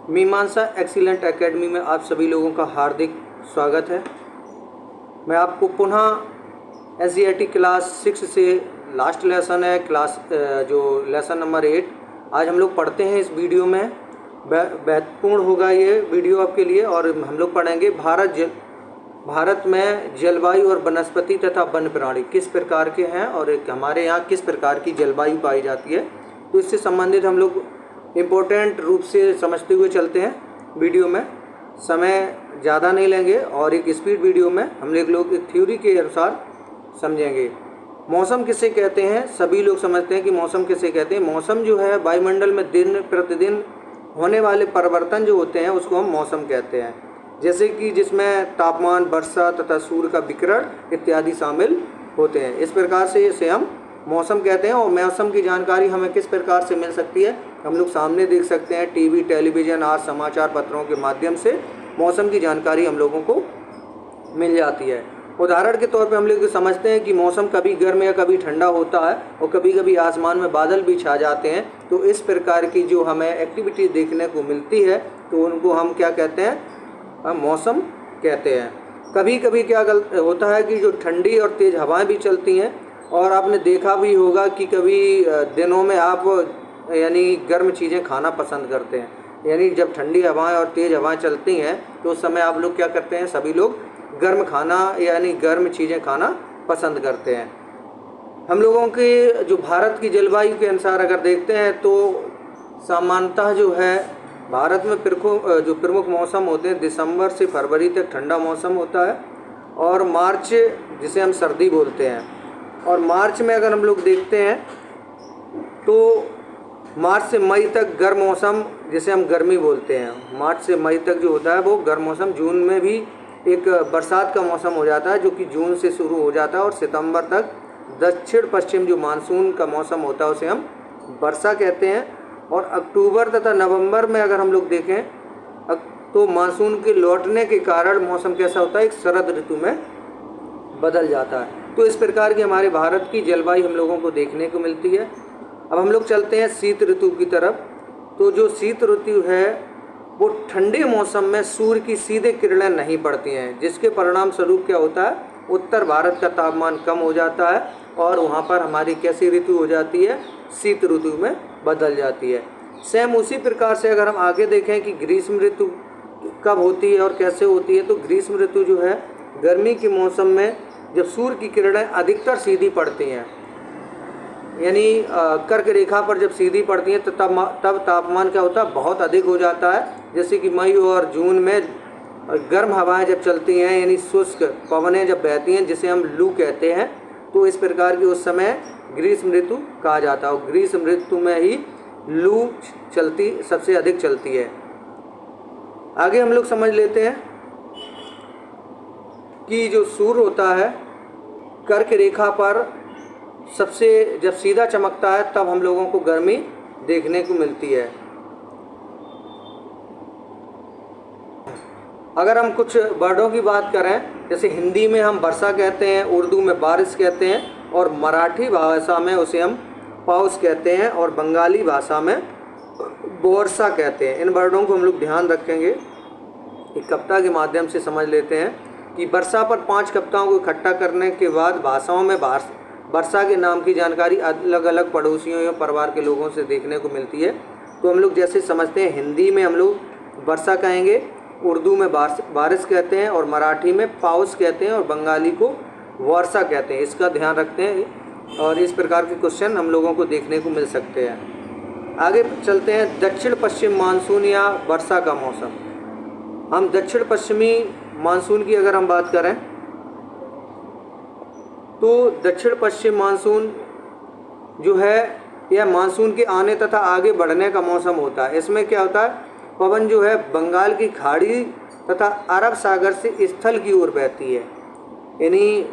मीमांसा excellent academy में आप सभी लोगों का हार्दिक स्वागत है। मैं आपको पुनः एससीईआरटी क्लास 6 से लास्ट लेसन है जो लेसन नंबर 8 आज हम लोग पढ़ते हैं। इस वीडियो में महत्वपूर्ण होगा ये वीडियो आपके लिए, और हम लोग पढ़ेंगे भारत में जलवायु और वनस्पति तथा वन प्राणी किस प्रकार के हैं और हमारे यहाँ किस प्रकार की जलवायु पाई जाती है। तो इससे संबंधित हम लोग इम्पोर्टेंट रूप से समझते हुए चलते हैं। वीडियो में समय ज़्यादा नहीं लेंगे और एक स्पीड वीडियो में हम लोग एक थ्योरी के अनुसार समझेंगे। मौसम किसे कहते हैं? सभी लोग समझते हैं कि मौसम किसे कहते हैं। मौसम जो है वायुमंडल में दिन प्रतिदिन होने वाले परिवर्तन जो होते हैं उसको हम मौसम कहते हैं, जैसे कि जिसमें तापमान, वर्षा तथा सूर्य का विकिरण इत्यादि शामिल होते हैं। इस प्रकार से इसे हम मौसम कहते हैं। और मौसम की जानकारी हमें किस प्रकार से मिल सकती है? हम लोग सामने देख सकते हैं टीवी, टेलीविज़न, आज समाचार पत्रों के माध्यम से मौसम की जानकारी हम लोगों को मिल जाती है। उदाहरण के तौर पे हम लोग समझते हैं कि मौसम कभी गर्म या कभी ठंडा होता है और कभी कभी आसमान में बादल भी छा जाते हैं। तो इस प्रकार की जो हमें एक्टिविटी देखने को मिलती है तो उनको हम क्या कहते हैं? हम मौसम कहते हैं। कभी कभी क्या होता है कि जो ठंडी और तेज़ हवाएं भी चलती हैं, और आपने देखा भी होगा कि कभी दिनों में आप यानी गर्म चीज़ें खाना पसंद करते हैं। यानी जब ठंडी हवाएं और तेज़ हवाएं चलती हैं तो उस समय आप लोग क्या करते हैं? सभी लोग गर्म खाना यानी गर्म चीज़ें खाना पसंद करते हैं। हम लोगों के जो भारत की जलवायु के अनुसार अगर देखते हैं तो सामान्यतः जो है भारत में जो प्रमुख मौसम होते हैं, दिसंबर से फरवरी तक ठंडा मौसम होता है, और मार्च जिसे हम सर्दी बोलते हैं। और मार्च में अगर हम लोग देखते हैं तो मार्च से मई तक गर्म मौसम जिसे हम गर्मी बोलते हैं। मार्च से मई तक जो होता है वो गर्म मौसम। जून में भी एक बरसात का मौसम हो जाता है जो कि जून से शुरू हो जाता है, और सितंबर तक दक्षिण पश्चिम जो मानसून का मौसम होता है उसे हम वर्षा कहते हैं। और अक्टूबर तथा नवंबर में अगर हम लोग देखें तो मानसून के लौटने के कारण मौसम कैसा होता है? एक शरद ऋतु में बदल जाता है। तो इस प्रकार की हमारे भारत की जलवायु हम लोगों को देखने को मिलती है। अब हम लोग चलते हैं शीत ऋतु की तरफ। तो जो शीत ऋतु है वो ठंडे मौसम में सूर्य की सीधे किरणें नहीं पड़ती हैं, जिसके परिणाम स्वरूप क्या होता है? उत्तर भारत का तापमान कम हो जाता है और वहाँ पर हमारी कैसी ऋतु हो जाती है? शीत ऋतु में बदल जाती है। सेम उसी प्रकार से अगर हम आगे देखें कि ग्रीष्म ऋतु कब होती है और कैसे होती है, तो ग्रीष्म ऋतु जो है गर्मी के मौसम में जब सूर्य की किरणें अधिकतर सीधी पड़ती हैं, यानी कर्क रेखा पर जब सीधी पड़ती हैं तो तब तापमान क्या होता है? बहुत अधिक हो जाता है। जैसे कि मई और जून में गर्म हवाएं जब चलती हैं, यानी शुष्क पवनें जब बहती हैं जिसे हम लू कहते हैं, तो इस प्रकार की उस समय ग्रीष्म ऋतु कहा जाता है। और ग्रीष्म ऋतु में ही लू सबसे अधिक चलती है। आगे हम लोग समझ लेते हैं कि जो सूर्य होता है कर्क रेखा पर सबसे जब सीधा चमकता है तब हम लोगों को गर्मी देखने को मिलती है। अगर हम कुछ वर्डों की बात करें, जैसे हिंदी में हम वर्षा कहते हैं, उर्दू में बारिश कहते हैं, और मराठी भाषा में उसे हम पाउस कहते हैं, और बंगाली भाषा में वर्षा कहते हैं। इन वर्डों को हम लोग ध्यान रखेंगे। एक कविता के माध्यम से समझ लेते हैं कि वर्षा पर 5 कविताओं को इकट्ठा करने के बाद भाषाओं में वर्षा के नाम की जानकारी अलग अलग पड़ोसियों या परिवार के लोगों से देखने को मिलती है। तो हम लोग जैसे समझते हैं, हिंदी में हम लोग वर्षा कहेंगे, उर्दू में बारिश कहते हैं, और मराठी में पाउस कहते हैं, और बंगाली को वर्षा कहते हैं। इसका ध्यान रखते हैं और इस प्रकार के क्वेश्चन हम लोगों को देखने को मिल सकते हैं। आगे चलते हैं दक्षिण पश्चिम मानसून या वर्षा का मौसम। हम दक्षिण पश्चिमी मानसून की अगर हम बात करें तो दक्षिण पश्चिम मानसून जो है यह मानसून के आने तथा आगे बढ़ने का मौसम होता है। इसमें क्या होता है? पवन जो है बंगाल की खाड़ी तथा अरब सागर से स्थल की ओर बहती है। यानी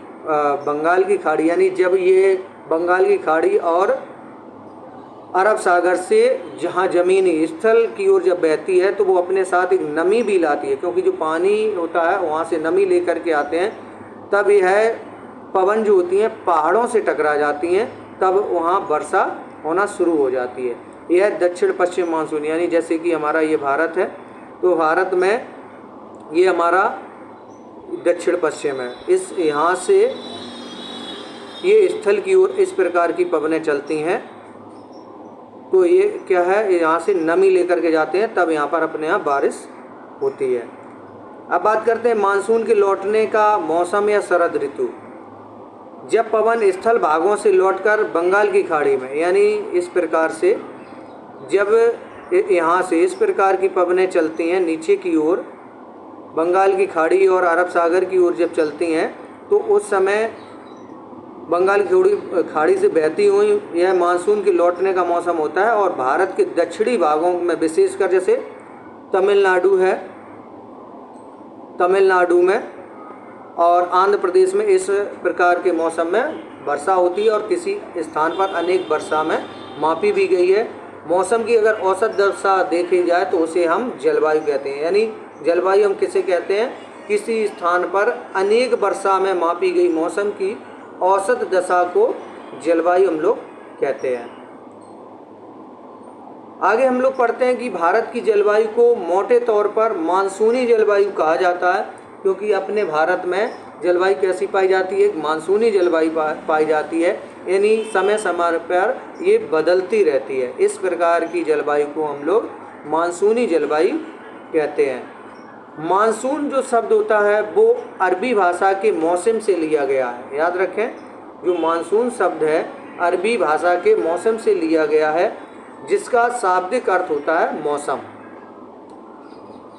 बंगाल की खाड़ी, यानी जब ये बंगाल की खाड़ी और अरब सागर से जहाँ ज़मीनी स्थल की ओर जब बहती है तो वो अपने साथ एक नमी भी लाती है, क्योंकि जो पानी होता है वहाँ से नमी लेकर के आते हैं। तब यह पवन जो होती हैं पहाड़ों से टकरा जाती हैं, तब वहाँ वर्षा होना शुरू हो जाती है। यह दक्षिण पश्चिम मानसून, यानी जैसे कि हमारा ये भारत है, तो भारत में ये हमारा दक्षिण पश्चिम है। इस यहाँ से ये स्थल की ओर इस प्रकार की पवनें चलती हैं, तो ये क्या है, यहाँ से नमी लेकर के जाते हैं, तब यहाँ पर अपने यहाँ बारिश होती है। अब बात करते हैं मानसून के लौटने का मौसम या शरद ऋतु। जब पवन स्थल भागों से लौटकर बंगाल की खाड़ी में, यानी इस प्रकार से जब यहाँ से इस प्रकार की पवनें चलती हैं नीचे की ओर, बंगाल की खाड़ी और अरब सागर की ओर जब चलती हैं, तो उस समय बंगाल की खाड़ी से बहती हुई यह मानसून के लौटने का मौसम होता है। और भारत के दक्षिणी भागों में विशेषकर जैसे तमिलनाडु है, तमिलनाडु में और आंध्र प्रदेश में इस प्रकार के मौसम में वर्षा होती है और किसी स्थान पर अनेक वर्षा में मापी भी गई है। मौसम की अगर औसत दशा देखी जाए तो उसे हम जलवायु कहते हैं। यानी जलवायु हम किसे कहते हैं, किसी स्थान पर अनेक वर्षा में मापी गई मौसम की औसत दशा को जलवायु हम लोग कहते हैं। आगे हम लोग पढ़ते हैं कि भारत की जलवायु को मोटे तौर पर मानसूनी जलवायु कहा जाता है, क्योंकि अपने भारत में जलवायु कैसी पाई जाती है, मानसूनी जलवायु पाई जाती है, यानी समय समय पर ये बदलती रहती है। इस प्रकार की जलवायु को हम लोग मानसूनी जलवायु कहते हैं। मानसून जो शब्द होता है वो अरबी भाषा के मौसम से लिया गया है। याद रखें, जो मानसून शब्द है अरबी भाषा के मौसम से लिया गया है, जिसका शाब्दिक अर्थ होता है मौसम।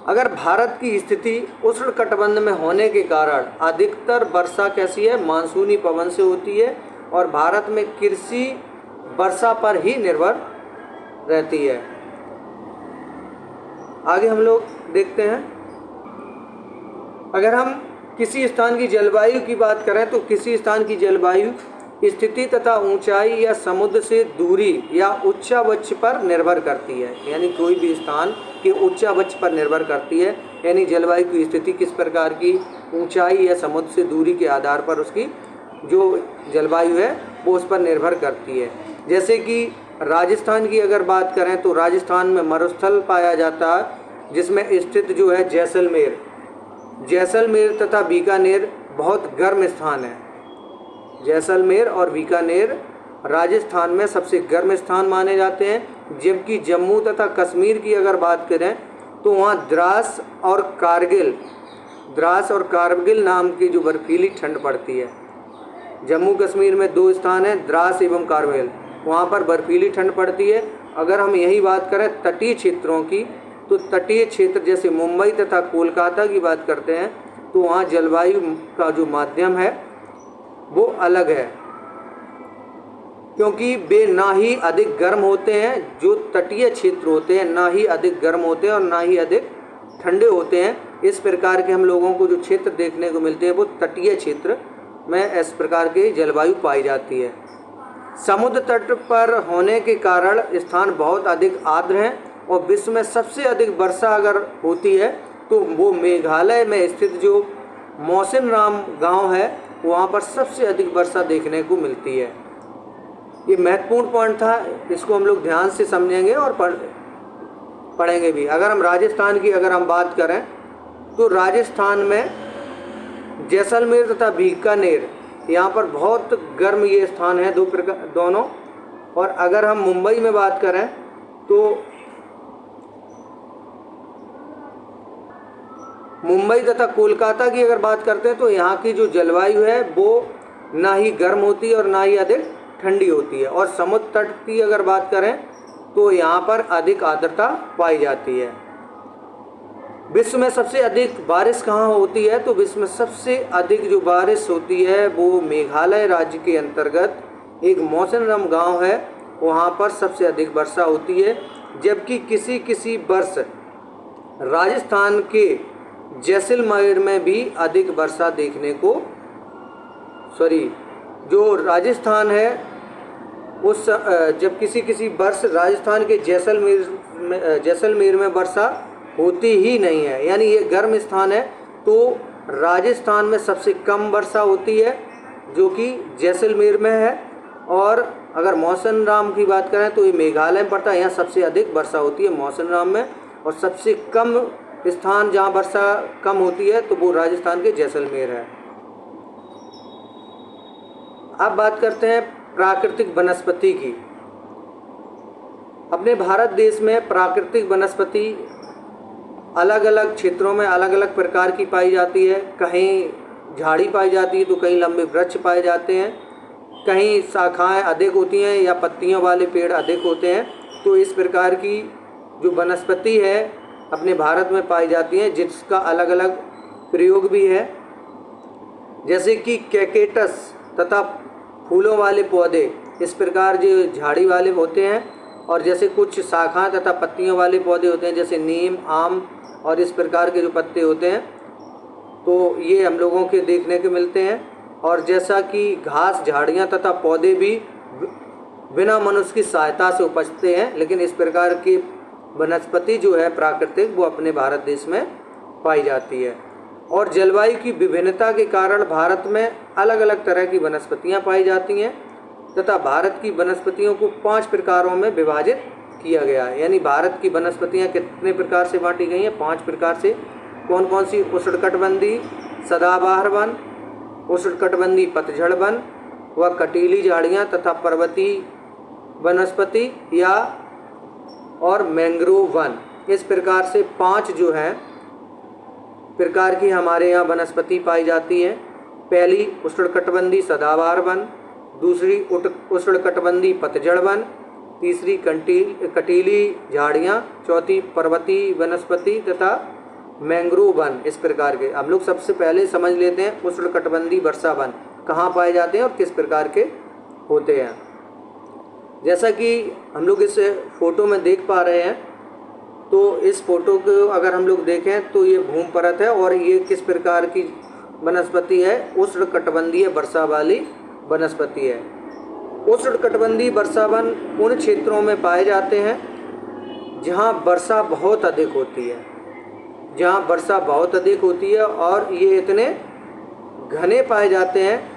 अगर भारत की स्थिति उष्णकटिबंध में होने के कारण अधिकतर वर्षा कैसी है, मानसूनी पवन से होती है, और भारत में कृषि वर्षा पर ही निर्भर रहती है। आगे हम लोग देखते हैं, अगर हम किसी स्थान की जलवायु की बात करें तो किसी स्थान की जलवायु स्थिति तथा ऊंचाई या समुद्र से दूरी या उच्चावच पर निर्भर करती है। यानी कोई भी स्थान के उच्चावच पर निर्भर करती है, यानी जलवायु की स्थिति किस प्रकार की, ऊंचाई या समुद्र से दूरी के आधार पर उसकी जो जलवायु है वो उस पर निर्भर करती है। जैसे कि राजस्थान की अगर बात करें तो राजस्थान में मरुस्थल पाया जाता है, जिसमें स्थित जो है जैसलमेर तथा बीकानेर बहुत गर्म स्थान है। जैसलमेर और बीकानेर राजस्थान में सबसे गर्म स्थान माने जाते हैं। जबकि जम्मू तथा कश्मीर की अगर बात करें तो वहाँ द्रास और कारगिल नाम की जो बर्फीली ठंड पड़ती है। जम्मू कश्मीर में दो स्थान हैं, द्रास एवं कारगिल, वहाँ पर बर्फीली ठंड पड़ती है। अगर हम यही बात करें तटीय क्षेत्रों की, तो तटीय क्षेत्र जैसे मुंबई तथा कोलकाता की बात करते हैं तो वहाँ जलवायु का जो माध्यम है वो अलग है, क्योंकि वे ना ही अधिक गर्म होते हैं, जो तटीय क्षेत्र होते हैं ना ही अधिक गर्म होते हैं और ना ही अधिक ठंडे होते हैं। इस प्रकार के हम लोगों को जो क्षेत्र देखने को मिलते हैं वो तटीय क्षेत्र में इस प्रकार की जलवायु पाई जाती है। समुद्र तट पर होने के कारण स्थान बहुत अधिक आर्द्र हैं और विश्व में सबसे अधिक वर्षा अगर होती है तो वो मेघालय में स्थित जो मौसिनराम गांव है वहाँ पर सबसे अधिक वर्षा देखने को मिलती है। ये महत्वपूर्ण पॉइंट था, इसको हम लोग ध्यान से समझेंगे और पढ़ेंगे भी। अगर हम राजस्थान की अगर हम बात करें तो राजस्थान में जैसलमेर तथा बीकानेर यहाँ पर बहुत गर्म ये स्थान है दोनों। और अगर हम मुंबई में बात करें तो मुंबई तथा कोलकाता की अगर बात करते हैं तो यहाँ की जो जलवायु है वो ना ही गर्म होती है और ना ही अधिक ठंडी होती है। और समुद्र तट की अगर बात करें तो यहाँ पर अधिक आर्द्रता पाई जाती है। विश्व में सबसे अधिक बारिश कहाँ होती है, तो विश्व में सबसे अधिक जो बारिश होती है वो मेघालय राज्य के अंतर्गत एक मौसिनराम गांव है, वहाँ पर सबसे अधिक वर्षा होती है। जबकि किसी वर्ष राजस्थान के जैसलमेर में भी अधिक वर्षा देखने को जो राजस्थान है उस जब किसी वर्ष राजस्थान के जैसलमेर में वर्षा होती ही नहीं है, यानी ये गर्म स्थान है, तो राजस्थान में सबसे कम वर्षा होती है जो कि जैसलमेर में है। और अगर मौसमराम की बात करें तो ये मेघालय में पड़ता है। यहाँ सबसे अधिक वर्षा होती है मौसमराम में, और सबसे कम स्थान जहाँ वर्षा कम होती है तो वो राजस्थान के जैसलमेर है। अब बात करते हैं प्राकृतिक वनस्पति की। अपने भारत देश में प्राकृतिक वनस्पति अलग अलग क्षेत्रों में अलग अलग प्रकार की पाई जाती है। कहीं झाड़ी पाई जाती है तो कहीं लंबे वृक्ष पाए जाते हैं, कहीं शाखाएं अधिक होती हैं या पत्तियों वाले पेड़ अधिक होते हैं। तो इस प्रकार की जो वनस्पति है अपने भारत में पाई जाती है, जिसका अलग अलग प्रयोग भी है। जैसे कि कैकेटस तथा फूलों वाले पौधे, इस प्रकार जो झाड़ी वाले होते हैं, और जैसे कुछ शाखाएं तथा पत्तियों वाले पौधे होते हैं जैसे नीम, आम और इस प्रकार के जो पत्ते होते हैं, तो ये हम लोगों के देखने को मिलते हैं। और जैसा कि घास, झाड़ियाँ तथा पौधे भी बिना मनुष्य की सहायता से उपजते हैं, लेकिन इस प्रकार की वनस्पति जो है प्राकृतिक वो अपने भारत देश में पाई जाती है। और जलवायु की विभिन्नता के कारण भारत में अलग अलग तरह की वनस्पतियाँ पाई जाती हैं, तथा भारत की वनस्पतियों को 5 प्रकारों में विभाजित किया गया है। यानी भारत की वनस्पतियाँ कितने प्रकार से बांटी गई हैं? 5 प्रकार से। कौन कौन सी? उष्णकटिबंधीय सदाबहार वन, उष्णकटिबंधीय पतझड़ वन व कटीली झाड़ियाँ तथा पर्वतीय वनस्पति या और मैंग्रोव वन। इस प्रकार से 5 जो है प्रकार की हमारे यहाँ वनस्पति पाई जाती है। पहली उष्णकटिबंधीय सदाबहार वन, दूसरी उष्णकटिबंधीय पतझड़ वन, तीसरी कटीली झाड़ियाँ, चौथी पर्वतीय वनस्पति तथा मैंग्रोव वन। इस प्रकार के हम लोग सबसे पहले समझ लेते हैं उष्णकटिबंधीय वर्षा वन कहाँ पाए जाते हैं और किस प्रकार के होते हैं। जैसा कि हम लोग इस फोटो में देख पा रहे हैं, तो इस फोटो को अगर हम लोग देखें तो ये भूमि परत है, और ये किस प्रकार की वनस्पति है? उष्णकटिबंधीय वर्षा वाली वनस्पति है। उष्णकटिबंधीय वर्षा वन उन क्षेत्रों में पाए जाते हैं जहाँ वर्षा बहुत अधिक होती है, जहाँ वर्षा बहुत अधिक होती है, और ये इतने घने पाए जाते हैं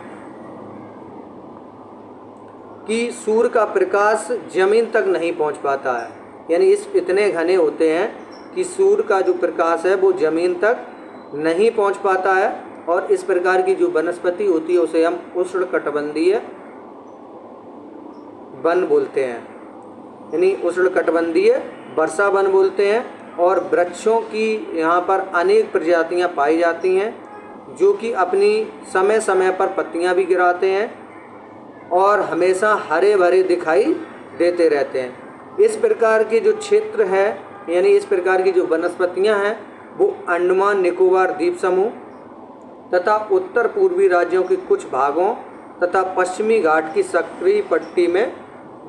कि सूर्य का प्रकाश जमीन तक नहीं पहुँच पाता है। यानी इस इतने घने होते हैं कि सूर्य का जो प्रकाश है वो ज़मीन तक नहीं पहुंच पाता है, और इस प्रकार की जो वनस्पति होती है उसे हम उष्णकटिबंधीय वन बोलते हैं, यानी उष्णकटिबंधीय वर्षा वन बोलते हैं। और वृक्षों की यहाँ पर अनेक प्रजातियाँ पाई जाती हैं जो कि अपनी समय समय पर पत्तियाँ भी गिराते हैं और हमेशा हरे भरे दिखाई देते रहते हैं। इस प्रकार के जो क्षेत्र है, यानी इस प्रकार की जो वनस्पतियां हैं, वो अंडमान निकोबार द्वीप समूह तथा उत्तर पूर्वी राज्यों के कुछ भागों तथा पश्चिमी घाट की सक्रिय पट्टी में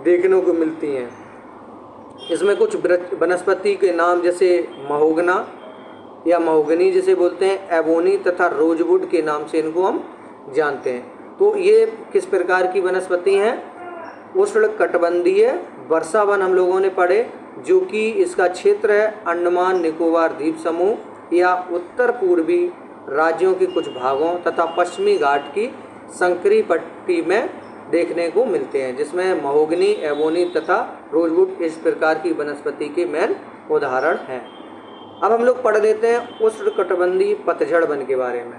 देखने को मिलती हैं। इसमें कुछ वनस्पति के नाम जैसे महोगना या महोगनी जिसे बोलते हैं, एबोनी तथा रोजवुड के नाम से इनको हम जानते हैं। तो ये किस प्रकार की वनस्पति हैं? उष्णकटिबंधीय वर्षा वन हम लोगों ने पढ़े, जो कि इसका क्षेत्र है अंडमान निकोबार द्वीप समूह या उत्तर पूर्वी राज्यों के कुछ भागों तथा पश्चिमी घाट की संकरी पट्टी में देखने को मिलते हैं, जिसमें महोगनी, एबोनी तथा रोजवुड इस प्रकार की वनस्पति के मेन उदाहरण हैं। अब हम लोग पढ़ लेते हैं उष्णकटिबंधीय पतझड़ वन के बारे में।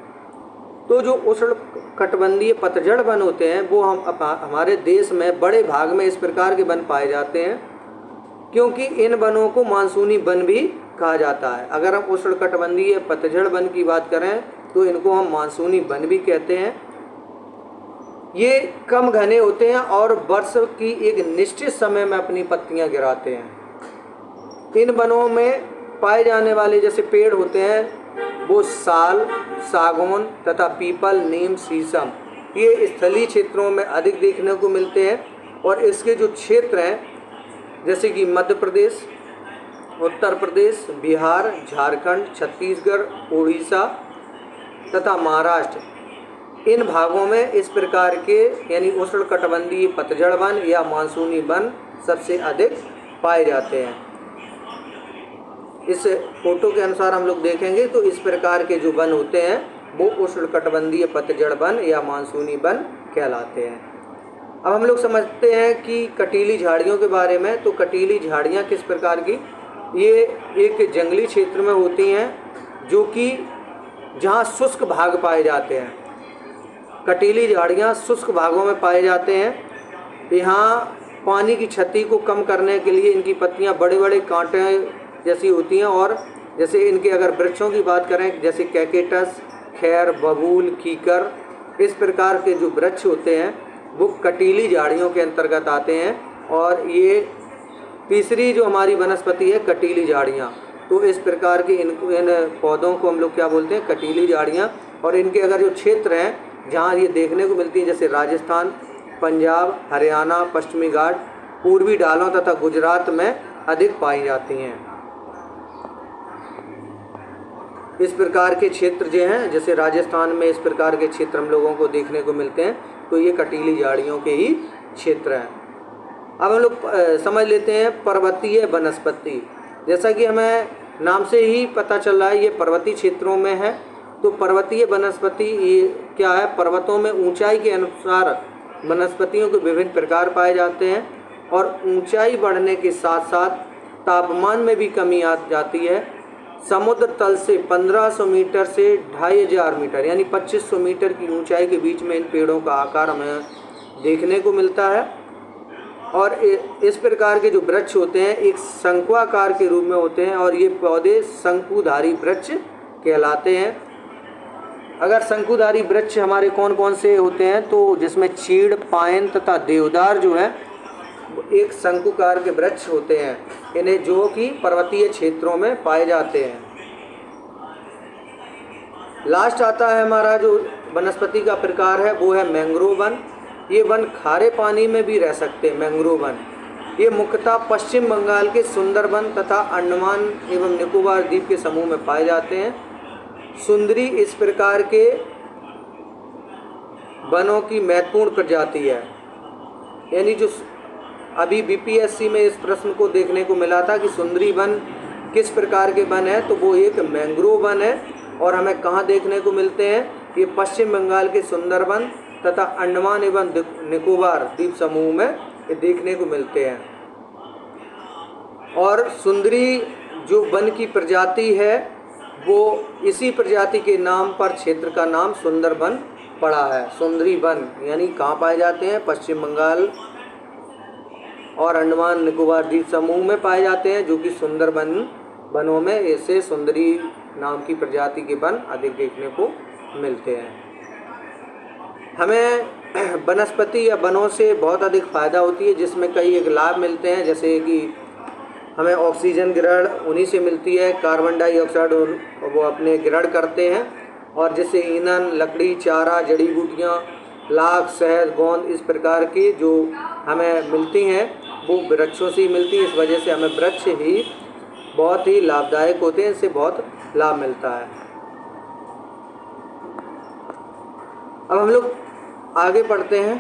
तो जो उष्णकटिबंधीय पतझड़ वन होते हैं वो हमारे देश में बड़े भाग में इस प्रकार के वन पाए जाते हैं, क्योंकि इन वनों को मानसूनी वन भी कहा जाता है। अगर हम उष्णकटिबंधीय पतझड़ वन की बात करें तो इनको हम मानसूनी वन भी कहते हैं। ये कम घने होते हैं और वर्ष की एक निश्चित समय में अपनी पत्तियां गिराते हैं। इन वनों में पाए जाने वाले जैसे पेड़ होते हैं वो साल, सागौन तथा पीपल, नीम, शीशम, ये स्थलीय क्षेत्रों में अधिक देखने को मिलते हैं। और इसके जो क्षेत्र हैं जैसे कि मध्य प्रदेश, उत्तर प्रदेश, बिहार, झारखंड, छत्तीसगढ़, उड़ीसा तथा महाराष्ट्र, इन भागों में इस प्रकार के यानी उष्णकटिबंधीय पतझड़ वन या मानसूनी वन सबसे अधिक पाए जाते हैं। इस फोटो के अनुसार हम लोग देखेंगे तो इस प्रकार के जो वन होते हैं वो उष्णकटिबंधीय पतझड़ वन या मानसूनी वन कहलाते हैं। अब हम लोग समझते हैं कि कटीली झाड़ियों के बारे में। तो कटीली झाड़ियाँ किस प्रकार की, ये एक जंगली क्षेत्र में होती हैं जो कि जहाँ शुष्क भाग पाए जाते हैं। कटीली झाड़ियाँ शुष्क भागों में पाए जाते हैं। यहाँ पानी की क्षति को कम करने के लिए इनकी पत्तियाँ बड़े बड़े कांटे जैसी होती हैं। और जैसे इनके अगर वृक्षों की बात करें, जैसे कैकेटस, खैर, बबूल, कीकर, इस प्रकार के जो वृक्ष होते हैं वो कटीली झाड़ियों के अंतर्गत आते हैं। और ये तीसरी जो हमारी वनस्पति है कटीली झाड़ियाँ। तो इस प्रकार के इन पौधों को हम लोग क्या बोलते हैं, कटीली झाड़ियाँ। और इनके अगर जो क्षेत्र हैं जहाँ ये देखने को मिलती है, जैसे राजस्थान, पंजाब, हरियाणा, पश्चिमी घाट, पूर्वी ढालों तथा गुजरात में अधिक पाई जाती हैं। इस प्रकार के क्षेत्र जो हैं, जैसे राजस्थान में इस प्रकार के क्षेत्र हम लोगों को देखने को मिलते हैं। तो ये कटीली झाड़ियों के ही क्षेत्र हैं। अब हम लोग समझ लेते हैं पर्वतीय वनस्पति। जैसा कि हमें नाम से ही पता चल रहा है ये पर्वतीय क्षेत्रों में है। तो पर्वतीय वनस्पति ये क्या है, पर्वतों में ऊंचाई के अनुसार वनस्पतियों के विभिन्न प्रकार पाए जाते हैं। और ऊंचाई बढ़ने के साथ साथ तापमान में भी कमी आ जाती है। समुद्र तल से 1500 मीटर से 2500 मीटर यानी 2500 मीटर की ऊंचाई के बीच में इन पेड़ों का आकार हमें देखने को मिलता है। और इस प्रकार के जो वृक्ष होते हैं एक शंक्वाकार के रूप में होते हैं और ये पौधे शंकुधारी वृक्ष कहलाते हैं। अगर शंकुधारी वृक्ष हमारे कौन कौन से होते हैं, तो जिसमें चीड़, पाइन तथा देवदार जो है एक शंकुकार के वृक्ष होते हैं, इन्हें जो कि पर्वतीय क्षेत्रों में पाए जाते हैं। लास्ट आता है हमारा जो वनस्पति का प्रकार है वो है मैंग्रोव वन। ये वन खारे पानी में भी रह सकते हैं। मैंग्रोव वन ये मुख्यतः पश्चिम बंगाल के सुंदरबन तथा अंडमान एवं निकोबार द्वीप के समूह में पाए जाते हैं। सुंदरी इस प्रकार के वनों की महत्वपूर्ण प्रजाति है। यानी जो अभी बीपीएससी में इस प्रश्न को देखने को मिला था कि सुंदरी वन किस प्रकार के वन है, तो वो एक मैंग्रोव वन है। और हमें कहाँ देखने को मिलते हैं, ये पश्चिम बंगाल के सुंदरबन तथा अंडमान एवं निकोबार द्वीप समूह में ये देखने को मिलते हैं। और सुंदरी जो वन की प्रजाति है वो इसी प्रजाति के नाम पर क्षेत्र का नाम सुंदरबन पड़ा है। सुंदरी वन यानी कहाँ पाए जाते हैं, पश्चिम बंगाल और अंडमान निकोबार द्वीप समूह में पाए जाते हैं, जो कि सुंदरबन वनों में ऐसे सुंदरी नाम की प्रजाति के वन अधिक देखने को मिलते हैं। हमें वनस्पति या वनों से बहुत अधिक फ़ायदा होती है, जिसमें कई एक लाभ मिलते हैं। जैसे कि हमें ऑक्सीजन ग्रहण उन्हीं से मिलती है, कार्बन डाइऑक्साइड वो अपने ग्रहण करते हैं। और जैसे ईंधन, लकड़ी, चारा, जड़ी बूटियाँ, लाख, शहद, गोंद इस प्रकार की जो हमें मिलती हैं वो वृक्षों से ही मिलती है। इस वजह से हमें वृक्ष ही बहुत ही लाभदायक होते हैं, इससे बहुत लाभ मिलता है। अब हम लोग आगे पढ़ते हैं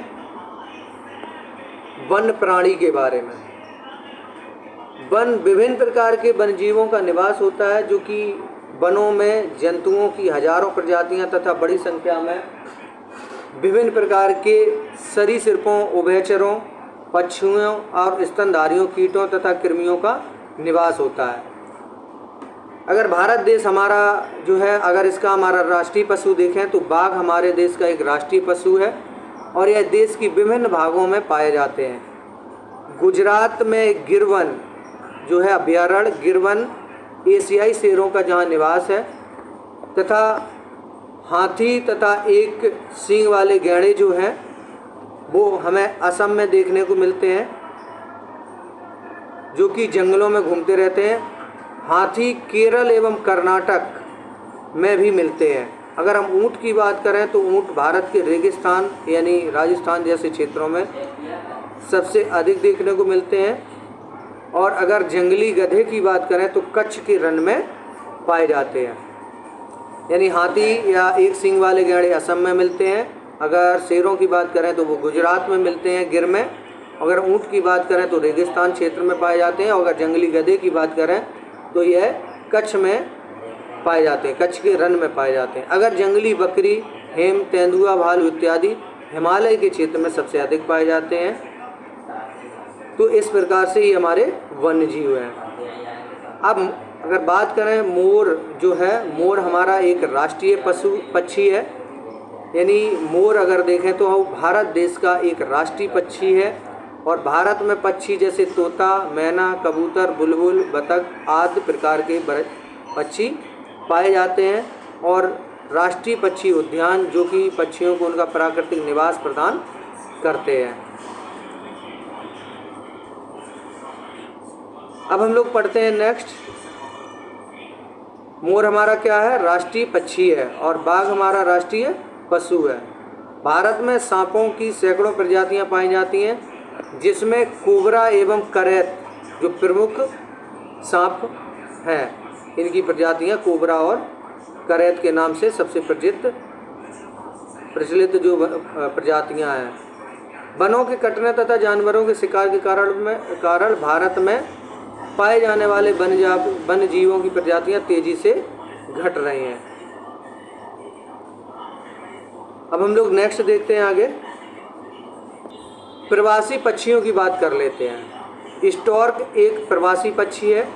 वन प्राणी के बारे में। वन विभिन्न प्रकार के वन जीवों का निवास होता है, जो कि वनों में जंतुओं की हजारों प्रजातियां तथा बड़ी संख्या में विभिन्न प्रकार के सरीसृपों, उभयचरों, पक्षियों और स्तनधारियों, कीटों तथा कृमियों का निवास होता है। अगर भारत देश हमारा जो है, अगर इसका हमारा राष्ट्रीय पशु देखें तो बाघ हमारे देश का एक राष्ट्रीय पशु है और यह देश की विभिन्न भागों में पाए जाते हैं। गुजरात में गिरवन जो है अभयारण्य, गिरवन एशियाई शेरों का जहाँ निवास है, तथा हाथी तथा एक सींग वाले गैंडे जो हैं वो हमें असम में देखने को मिलते हैं, जो कि जंगलों में घूमते रहते हैं। हाथी केरल एवं कर्नाटक में भी मिलते हैं। अगर हम ऊँट की बात करें तो ऊँट भारत के रेगिस्तान यानी राजस्थान जैसे क्षेत्रों में सबसे अधिक देखने को मिलते हैं। और अगर जंगली गधे की बात करें तो कच्छ के रण में पाए जाते हैं। यानी हाथी या एक सींग वाले गैंडे असम में मिलते हैं। अगर शेरों की बात करें तो वो गुजरात में मिलते हैं, गिर में। अगर ऊँट की बात करें तो रेगिस्तान क्षेत्र में पाए जाते हैं। और अगर जंगली गधे की बात करें तो यह कच्छ में पाए जाते हैं, कच्छ के रण में पाए जाते हैं। अगर जंगली बकरी, हेम, तेंदुआ, भालू इत्यादि हिमालय के क्षेत्र में सबसे अधिक पाए जाते हैं। तो इस प्रकार से ये हमारे वन्य जीव हैं। अब अगर बात करें मोर जो है, मोर हमारा एक राष्ट्रीय पक्षी है। यानी मोर अगर देखें तो भारत देश का एक राष्ट्रीय पक्षी है और भारत में पक्षी जैसे तोता, मैना, कबूतर, बुलबुल, बतख आदि प्रकार के पक्षी पाए जाते हैं। और राष्ट्रीय पक्षी उद्यान जो कि पक्षियों को उनका प्राकृतिक निवास प्रदान करते हैं। अब हम लोग पढ़ते हैं नेक्स्ट। मोर हमारा क्या है? राष्ट्रीय पक्षी है और बाघ हमारा राष्ट्रीय पशु है। भारत में सांपों की सैकड़ों प्रजातियां पाई जाती हैं, जिसमें कोबरा एवं करैत जो प्रमुख सांप हैं, इनकी प्रजातियां कोबरा और करैत के नाम से सबसे प्रचलित जो प्रजातियां हैं। वनों के कटने तथा जानवरों के शिकार के कारण भारत में पाए जाने वाले वन्य जीवों की प्रजातियां तेजी से घट रही हैं। अब हम लोग नेक्स्ट देखते हैं आगे। प्रवासी पक्षियों की बात कर लेते हैं। स्टॉर्क एक प्रवासी पक्षी है,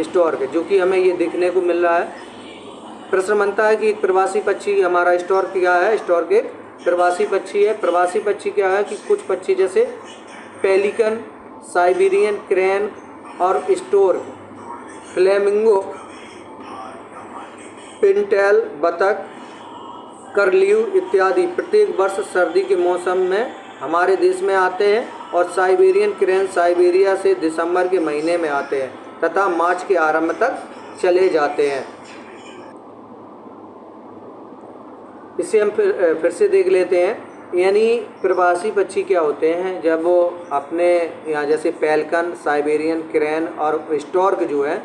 स्टॉर्क जो कि हमें ये देखने को मिल रहा है। प्रश्न बनता है कि एक प्रवासी पक्षी हमारा स्टॉर्क क्या है? स्टॉर्क एक प्रवासी पक्षी है। प्रवासी पक्षी क्या है कि कुछ पक्षी जैसे पेलिकन, साइबेरियन क्रेन और स्टोर्क, फ्लेमिंगो, पिनटेल, बतख, करलिव इत्यादि प्रत्येक वर्ष सर्दी के मौसम में हमारे देश में आते हैं। और साइबेरियन क्रेन साइबेरिया से दिसंबर के महीने में आते हैं तथा मार्च के आरंभ तक चले जाते हैं। इसे हम फिर से देख लेते हैं। यानी प्रवासी पक्षी क्या होते हैं? जब वो अपने यहाँ जैसे पेलिकन, साइबेरियन क्रेन और स्टॉर्क जो है,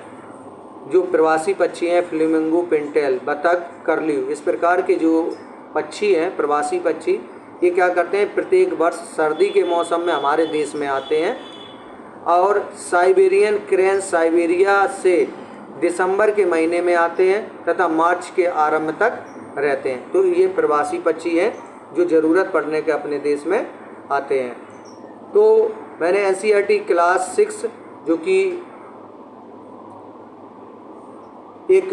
जो प्रवासी पक्षी हैं, फ्लेमिंगो, पिनटेल, बतख, करलिव, इस प्रकार के जो पक्षी हैं प्रवासी पक्षी, ये क्या करते हैं? प्रत्येक वर्ष सर्दी के मौसम में हमारे देश में आते हैं। और साइबेरियन क्रेन साइबेरिया से दिसंबर के महीने में आते हैं तथा मार्च के आरंभ तक रहते हैं। तो ये प्रवासी पक्षी हैं जो ज़रूरत पड़ने के अपने देश में आते हैं। तो मैंने NCERT क्लास 6 जो कि एक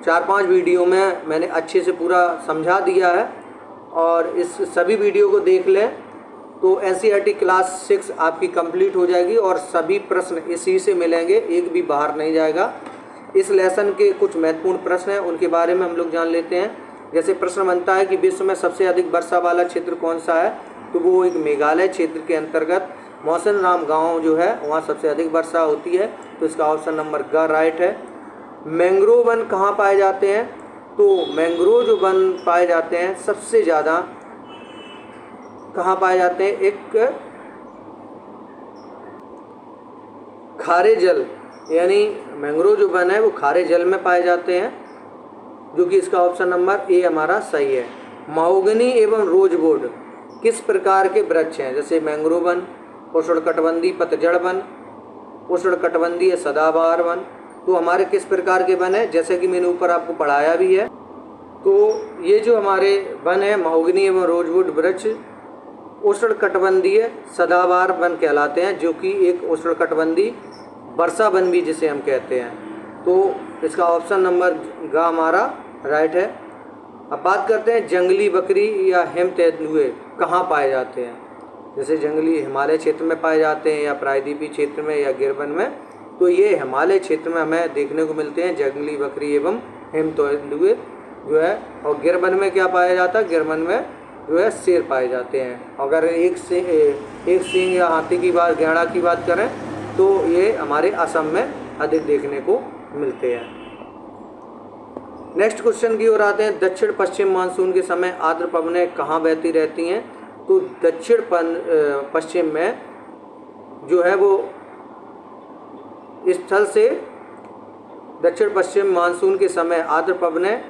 4-5 वीडियो में मैंने अच्छे से पूरा समझा दिया है और इस सभी वीडियो को देख लें तो NCERT क्लास 6 आपकी कंप्लीट हो जाएगी और सभी प्रश्न इसी से मिलेंगे, एक भी बाहर नहीं जाएगा। इस लेसन के कुछ महत्वपूर्ण प्रश्न हैं, उनके बारे में हम लोग जान लेते हैं। जैसे प्रश्न बनता है कि विश्व में सबसे अधिक वर्षा वाला क्षेत्र कौन सा है? तो वो एक मेघालय क्षेत्र के अंतर्गत मौसिनराम गांव जो है वहाँ सबसे अधिक वर्षा होती है। तो इसका ऑप्शन नंबर ग राइट है। मैंग्रोव वन कहाँ पाए जाते हैं? तो मैंग्रोव जो वन पाए जाते हैं सबसे ज़्यादा कहाँ पाए जाते हैं? एक खारे जल, यानी मैंग्रोव जो वन है वो खारे जल में पाए जाते हैं, जो कि इसका ऑप्शन नंबर ए हमारा सही है। महोगनी एवं रोजवुड किस प्रकार के वृक्ष हैं? जैसे मैंग्रोव वन, उष्णकटिबंधीय पतझड़ वन, उष्णकटिबंधीय सदाबहार वन। तो हमारे किस प्रकार के वन है? जैसे कि मैंने ऊपर आपको पढ़ाया भी है। तो ये जो हमारे वन है महोगनी एवं रोजवुड वृक्ष उष्णकटिबंधीय सदाबहार वन कहलाते हैं, जो कि एक उष्णकटिबंधीय वर्षा वन भी जिसे हम कहते हैं। तो इसका ऑप्शन नंबर ग हमारा राइट है। अब बात करते हैं जंगली बकरी या हिम तेंदुए कहाँ पाए जाते हैं? जैसे जंगली हिमालय क्षेत्र में पाए जाते हैं या प्रायद्वीपीय क्षेत्र में या गिरवन में। तो ये हिमालय क्षेत्र में हमें देखने को मिलते हैं जंगली बकरी एवं हिम तेंदुए जो है। और गिरवन में क्या पाया जाता है? गिरवन में जो है शेर पाए जाते हैं। अगर एक सींग या हाथी की बात, गैंडा की बात करें तो ये हमारे असम में अधिक देखने को मिलते हैं। नेक्स्ट क्वेश्चन की ओर आते हैं। दक्षिण पश्चिम मानसून के समय आर्द्र पवनें कहाँ बहती रहती हैं? तो दक्षिण पश्चिम में जो है वो स्थल से दक्षिण पश्चिम मानसून के समय आर्द्र पवनें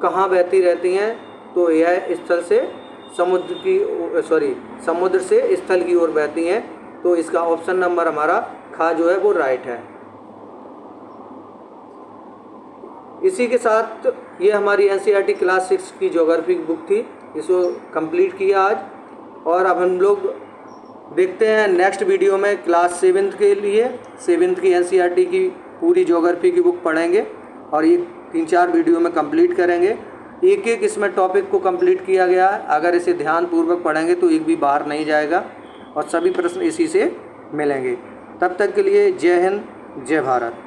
कहाँ बहती रहती हैं? तो यह स्थल से समुद्र से स्थल की ओर बहती हैं। तो इसका ऑप्शन नंबर हमारा खा जो है वो राइट है। इसी के साथ ये हमारी NCERT क्लास 6 की ज्योग्राफी बुक थी। इसको कंप्लीट किया आज। और अब हम लोग देखते हैं नेक्स्ट वीडियो में क्लास 7th के लिए 7th की NCERT की पूरी ज्योग्राफी की बुक पढ़ेंगे और ये 3-4 वीडियो में कंप्लीट करेंगे। एक एक इसमें टॉपिक को कंप्लीट किया गया है। अगर इसे ध्यानपूर्वक पढ़ेंगे तो एक भी बाहर नहीं जाएगा और सभी प्रश्न इसी से मिलेंगे। तब तक के लिए जय हिंद, जय भारत।